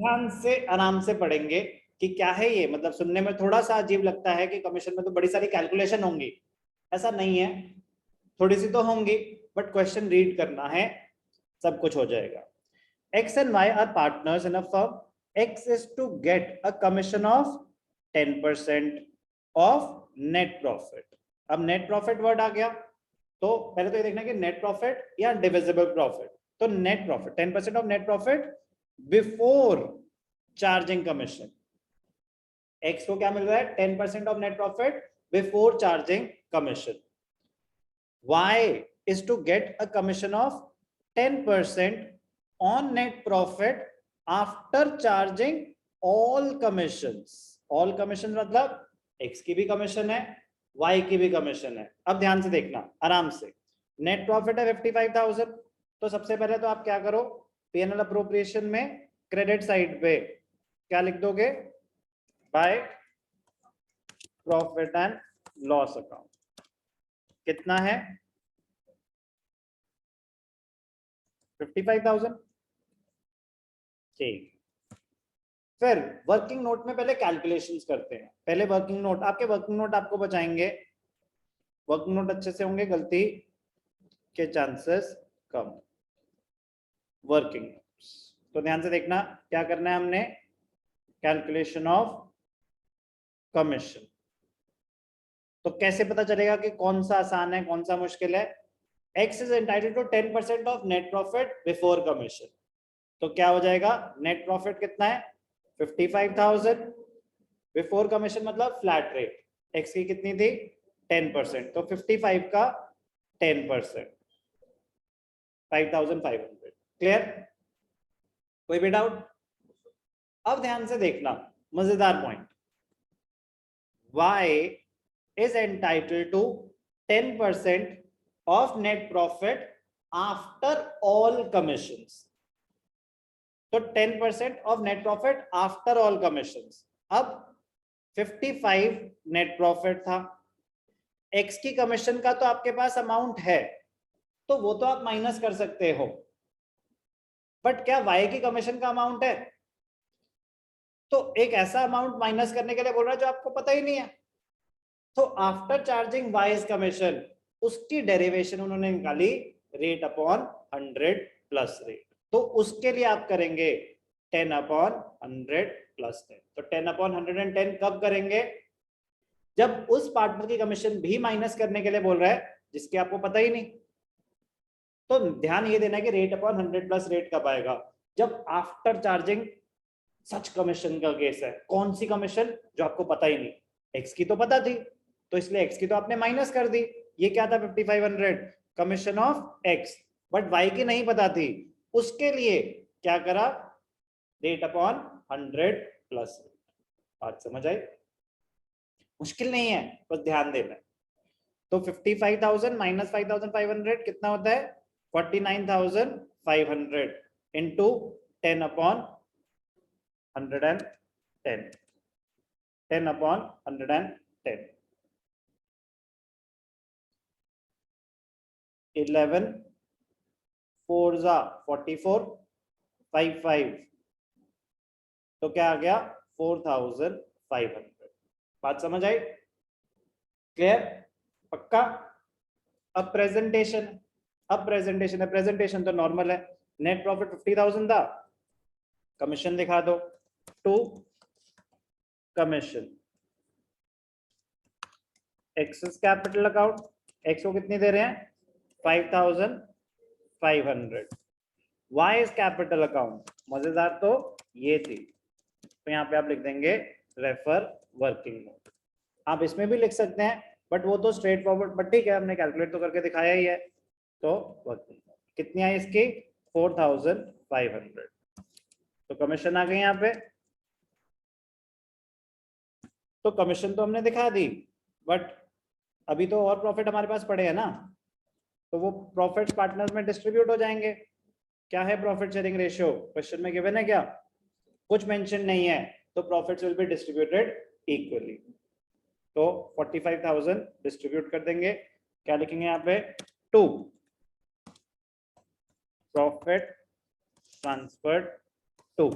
ध्यान से आराम से पढ़ेंगे कि क्या है ये, मतलब सुनने में थोड़ा सा अजीब लगता है कि कमीशन में तो बड़ी सारी कैलकुलेशन होंगी, ऐसा नहीं है, थोड़ी सी तो होंगी, बट क्वेश्चन रीड करना है, सब कुछ हो जाएगा। X and Y are partners in a firm. X is to get a commission of 10% of net profit. अब net profit वर्ड आ गया, तो पहले तो ये देखना कि नेट प्रॉफिट या डिविजिबल प्रॉफिट। तो net profit 10% of net profit before charging commission. X को क्या मिल रहा है? 10% of net profit before charging commission. Y is to get a commission of 10% on net profit after charging all commissions. All commissions मतलब X की भी commission है, Y की भी कमीशन है। अब ध्यान से देखना आराम से। नेट प्रॉफिट है 55,000, तो सबसे पहले तो आप क्या करो, P&L अप्रोप्रिएशन में क्रेडिट साइड पे क्या लिख दोगे? By profit and loss account. कितना है? 55,000। ठीक, फिर वर्किंग नोट में पहले कैलकुलेशंस करते हैं। पहले वर्किंग नोट, आपके वर्किंग नोट आपको बचाएंगे, वर्किंग नोट अच्छे से होंगे, गलती के चांसेस कम। वर्किंग नोट्स तो ध्यान से देखना क्या करना है हमने, कैलकुलेशन ऑफ कमीशन। तो कैसे पता चलेगा कि कौन सा आसान है कौन सा मुश्किल है? X is entitled to 10% of net profit before commission, तो क्या हो जाएगा? नेट प्रॉफिट कितना है? 55,000 बिफोर कमीशन मतलब फ्लैट रेट, एक्स की कितनी थी? 10%, तो 55 का 10%, 5,500। क्लियर? कोई भी डाउट? अब ध्यान से देखना, मजेदार point. Y is entitled to 10% of net profit after all commissions, तो 10% of net profit after all commissions. अब 55 नेट प्रॉफिट था, एक्स की कमीशन का तो आपके पास अमाउंट है, तो वो तो आप माइनस कर सकते हो, बट क्या वाई की कमीशन का अमाउंट है? तो एक ऐसा अमाउंट माइनस करने के लिए बोल रहा है जो आपको पता ही नहीं है। तो आफ्टर चार्जिंग वाइज कमीशन, उसकी डेरिवेशन उन्होंने निकाली रेट अपॉन 100 प्लस रेट, तो उसके लिए आप करेंगे 10 अपॉन 100 प्लस 10। तो 10 अपॉन 110 कब करेंगे? जब उस पार्टनर की कमीशन भी माइनस करने के लिए बोल रहा है जिसके आपको पता ही नहीं। तो ध्यान ये देना है कि रेट अपॉन 100 प्लस रेट कब आएगा? जब आफ्टर चार्जिंग सच कमीशन का केस है। कौन सी कमीशन? जो आपको पता ही नहीं। एक्स की तो पता थी, तो इसलिए एक्स की तो आपने माइनस कर दी। ये क्या था? 5500 commission of x, but why की नहीं पता थी, उसके लिए क्या करा? Rate upon 100 plus. बात समझ आई? मुश्किल नहीं है, बस ध्यान देना है। तो 55,000 माइनस 5,500 कितना होता है? 49,500 इंटू 10 अपॉन 110, 10 अपॉन 110, 11 4 जा 44, 55, तो क्या आ गया? 4,500। बात समझ आई? क्लियर? पक्का? अब प्रेजेंटेशन, अब प्रेजेंटेशन है, प्रेजेंटेशन तो नॉर्मल है। नेट प्रॉफिट 50,000 था, कमीशन दिखा दो, to commission, X's capital account, X को कितनी दे रहे हैं? 5,500। वाई इज कैपिटल अकाउंट, मजेदार तो ये थी, तो यहाँ पे आप लिख देंगे रेफर वर्किंग नोट। आप इसमें भी लिख सकते हैं, बट वो तो स्ट्रेट फॉरवर्ड, बट ठीक है, हमने कैलकुलेट तो करके दिखाया ही है। तो वर्किंग नोट कितनी आई इसकी? 4,500। तो कमीशन आ गई यहाँ पे, तो कमीशन तो हमने दिखा दी, बट अभी तो और प्रॉफिट हमारे पास पड़े हैं ना, तो वो प्रॉफिट पार्टनर्स में डिस्ट्रीब्यूट हो जाएंगे। क्या है प्रॉफिट शेयरिंग रेशियो? क्वेश्चन में गिवन है क्या? कुछ मेंशन नहीं है, तो profits will be distributed equally. तो 45,000 डिस्ट्रीब्यूट कर देंगे, क्या लिखेंगे यहाँ पे? 2 profit transferred to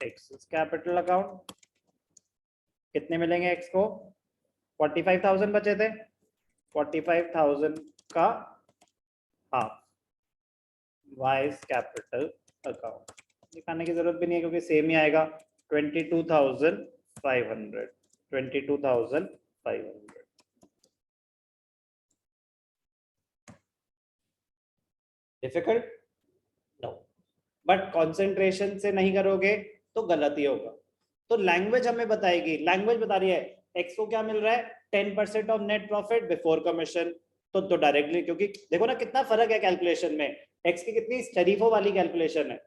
x is capital account. कितने मिलेंगे x को? 45,000 बचे थे, 45,000 का half y is capital account. दिखाने की जरूरत भी नहीं है क्योंकि सेम ही आएगा. 22,500. 22,500. डिफिकल्ट? नो. बट कॉन्सेंट्रेशन से नहीं करोगे तो गलत ही होगा. तो लैंग्वेज हमें बताएगी. लैंग्वेज बता रही है एक्स को क्या मिल रहा है? 10% of net profit before commission. तो डायरेक्टली, क्योंकि देखो ना कितना फर्क है कैलकुलेशन में. एक्स की कितनी शरीफों वाली कैलकुलेशन है,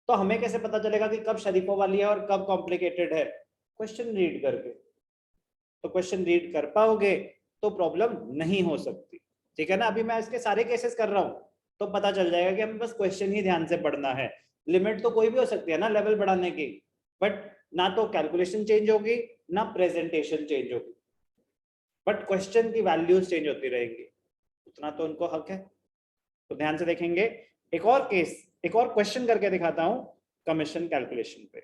तो हमें कैसे पता चलेगा कि कब शरीफों वाली है और कब कॉम्प्लिकेटेड है? क्वेश्चन रीड करके. तो क्वेश्चन रीड कर पाओगे तो प्रॉब्लम नहीं हो सकती. ठीक है ना. अभी मैं इसके सारे केसेस कर रहा हूं तो पता चल जाएगा कि हमें बस क्वेश्चन ही ध्यान से पढ़ना है. लिमिट तो कोई भी हो सकती है ना लेवल बढ़ाने की, बट ना तो कैलकुलेशन चेंज होगी ना प्रेजेंटेशन चेंज होगी, बट क्वेश्चन की वैल्यूज चेंज होती रहेंगी. उतना तो उनको हक है. तो ध्यान से देखेंगे. एक और केस, एक और क्वेश्चन करके दिखाता हूं कमीशन कैलकुलेशन पे.